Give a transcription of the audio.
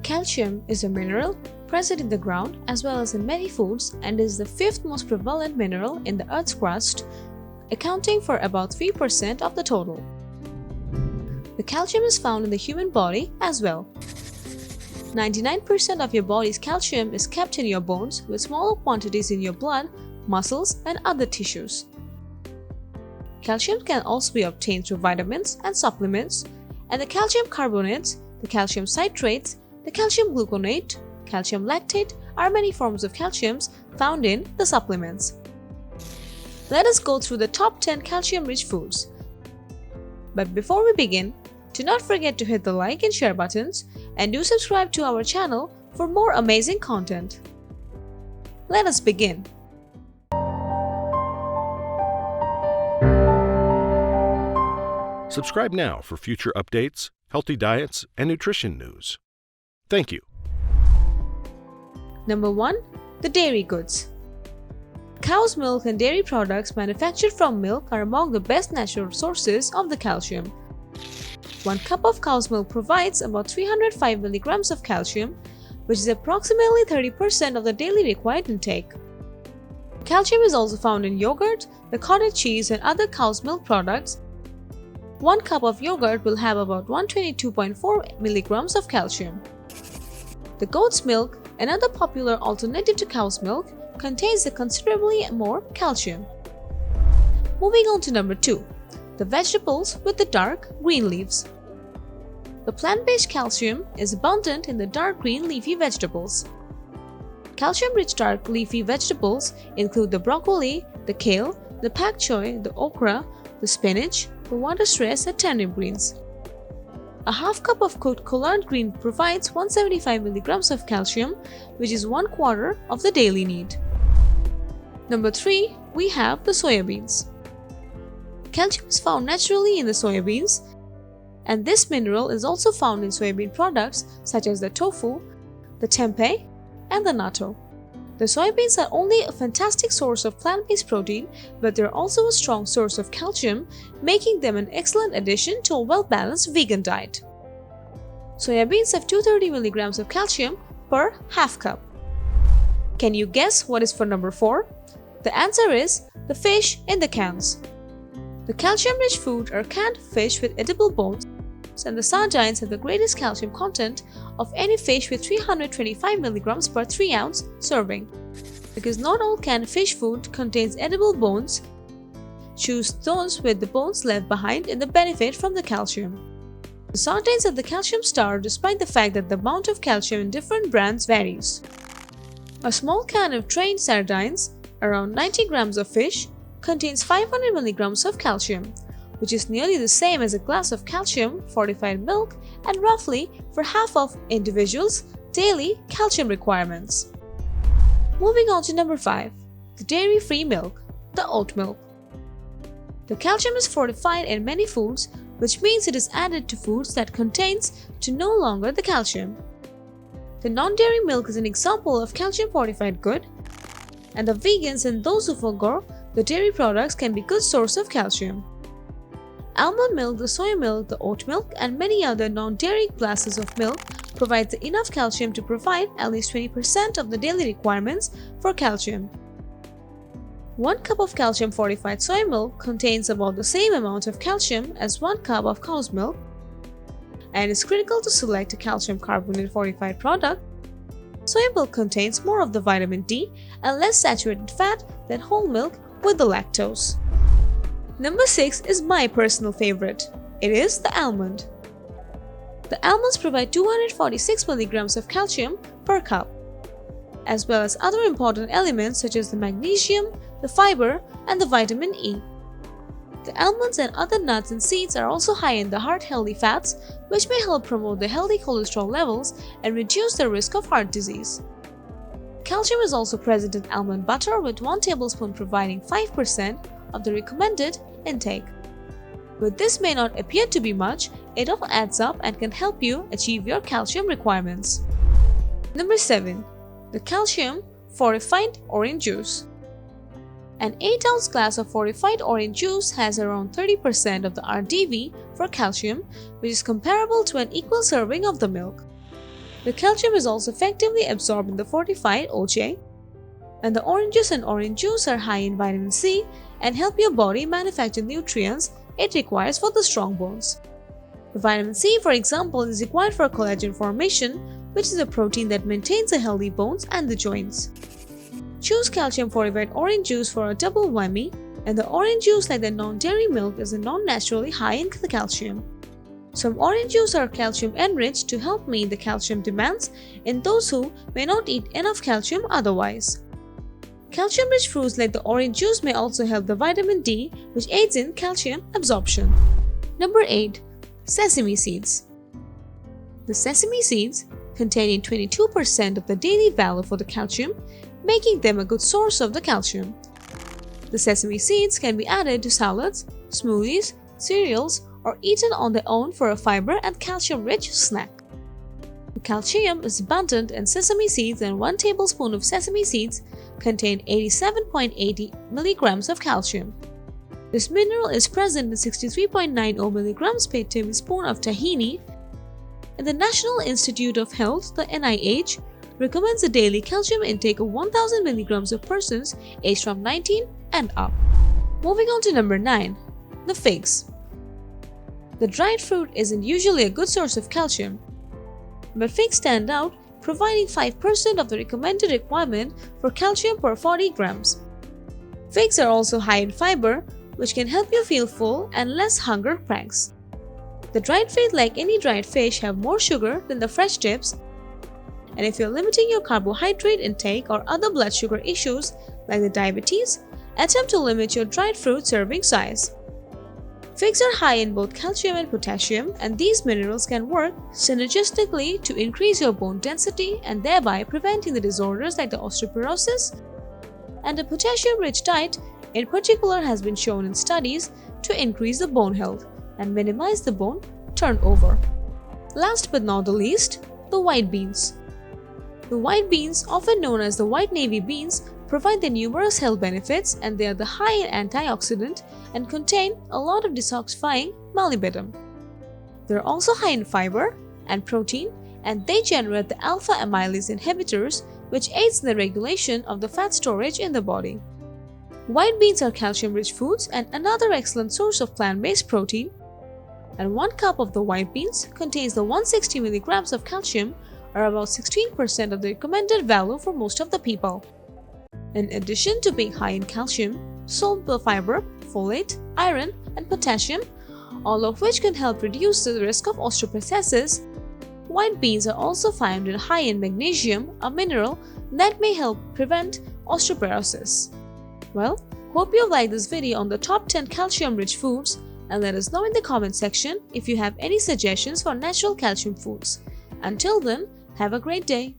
Calcium is a mineral present in the ground as well as in many foods and is the fifth most prevalent mineral in the Earth's crust, accounting for about 3% of the total. The calcium is found in the human body as well. 99% of your body's calcium is kept in your bones, with smaller quantities in your blood, muscles, and other tissues. Calcium can also be obtained through vitamins and supplements, and the calcium carbonates, the calcium citrates, the calcium gluconate, calcium lactate are many forms of calciums found in the supplements. Let us go through the top 10 calcium-rich foods. But before we begin, do not forget to hit the like and share buttons and do subscribe to our channel for more amazing content. Let us begin. Subscribe now for future updates, healthy diets, and nutrition news. Thank you. Number 1. The dairy goods. Cow's milk and dairy products manufactured from milk are among the best natural sources of the calcium. 1 cup of cow's milk provides about 305 milligrams of calcium, which is approximately 30% of the daily required intake. Calcium is also found in yogurt, the cottage cheese, and other cow's milk products. 1 cup of yogurt will have about 122.4 milligrams of calcium. The goat's milk, another popular alternative to cow's milk, contains considerably more calcium. Moving on to number 2. The vegetables with the dark green leaves. The plant-based calcium is abundant in the dark green leafy vegetables. Calcium-rich dark leafy vegetables include the broccoli, the kale, the pak choy, the okra, the spinach, the water-stress, and turnip greens. A half cup of cooked collard green provides 175 milligrams of calcium, which is 1/4 of the daily need. Number 3, we have the soybeans. Calcium is found naturally in the soybeans, and this mineral is also found in soybean products such as the tofu, the tempeh, and the natto. The soybeans are only a fantastic source of plant-based protein, but they're also a strong source of calcium, making them an excellent addition to a well-balanced vegan diet. Soybeans have 230 milligrams of calcium per half cup. Can you guess what is for number 4? The answer is the fish in the cans. The calcium-rich food are canned fish with edible bones, and the sardines have the greatest calcium content of any fish with 325 milligrams per 3-ounce serving. Because not all canned fish food contains edible bones, choose those with the bones left behind and the benefit from the calcium. The sardines have the calcium star despite the fact that the amount of calcium in different brands varies. A small can of trained sardines, around 90 grams of fish, contains 500 milligrams of calcium, which is nearly the same as a glass of calcium-fortified milk and roughly for half of individuals' daily calcium requirements. Moving on to number 5, the dairy-free milk, the oat milk. The calcium is fortified in many foods, which means it is added to foods that contains to no longer the calcium. The non-dairy milk is an example of calcium-fortified good, and the vegans and those who forgo the dairy products can be good source of calcium. Almond milk, the soy milk, the oat milk, and many other non-dairy classes of milk provides enough calcium to provide at least 20% of the daily requirements for calcium. 1 cup of calcium-fortified soy milk contains about the same amount of calcium as 1 cup of cow's milk, and it's critical to select a calcium carbonate fortified product. Soy milk contains more of the vitamin D and less saturated fat than whole milk with the lactose. Number 6 is my personal favorite. It is the almond. The almonds provide 246 milligrams of calcium per cup, as well as other important elements such as the magnesium, the fiber, and the vitamin E. The almonds and other nuts and seeds are also high in the heart-healthy fats, which may help promote the healthy cholesterol levels and reduce the risk of heart disease. Calcium is also present in almond butter, with 1 tablespoon providing 5% of the recommended intake. But this may not appear to be much, it all adds up and can help you achieve your calcium requirements. Number 7. The calcium fortified orange juice. An 8-ounce glass of fortified orange juice has around 30% of the RDV for calcium, which is comparable to an equal serving of the milk. The calcium is also effectively absorbed in the fortified OJ, and the oranges and orange juice are high in vitamin C and help your body manufacture nutrients it requires for the strong bones. The vitamin C, for example, is required for collagen formation, which is a protein that maintains the healthy bones and the joints. Choose calcium fortified orange juice for a double whammy, and the orange juice, like the non-dairy milk, is non-naturally high in the calcium. Some orange juice are calcium enriched to help meet the calcium demands in those who may not eat enough calcium otherwise. Calcium-rich fruits like the orange juice may also help the vitamin D, which aids in calcium absorption. Number 8. Sesame seeds. The sesame seeds, containing 22% of the daily value for the calcium, making them a good source of the calcium. The sesame seeds can be added to salads, smoothies, cereals, or eaten on their own for a fiber and calcium-rich snack. The calcium is abundant in sesame seeds, and 1 tablespoon of sesame seeds contain 87.80 milligrams of calcium. This mineral is present in 63.90 milligrams per tablespoon of tahini, and the National Institute of Health, the NIH, recommends a daily calcium intake of 1000 milligrams of persons aged from 19 and up. Moving on to number 9. The figs. The dried fruit isn't usually a good source of calcium, but figs stand out, providing 5% of the recommended requirement for calcium per 40 grams. Figs are also high in fiber, which can help you feel full and less hunger pangs. The dried figs, like any dried fish, have more sugar than the fresh tips, and if you're limiting your carbohydrate intake or other blood sugar issues like the diabetes, attempt to limit your dried fruit serving size. Figs are high in both calcium and potassium, and these minerals can work synergistically to increase your bone density and thereby preventing the disorders like the osteoporosis. And a potassium-rich diet in particular has been shown in studies to increase the bone health and minimize the bone turnover. Last but not the least, the white beans. The white beans, often known as the white navy beans, provide the numerous health benefits, and they are the high in antioxidant and contain a lot of detoxifying molybdenum. They're also high in fiber and protein, and they generate the alpha amylase inhibitors, which aids in the regulation of the fat storage in the body. White beans are calcium-rich foods and another excellent source of plant-based protein, and 1 cup of the white beans contains the 160 milligrams of calcium, or about 16% of the recommended value for most of the people. In addition to being high in calcium, soluble fiber, folate, iron, and potassium, all of which can help reduce the risk of osteoporosis, white beans are also found in high in magnesium, a mineral that may help prevent osteoporosis. Well, hope you liked this video on the top 10 calcium-rich foods, and let us know in the comment section if you have any suggestions for natural calcium foods. Until then, have a great day.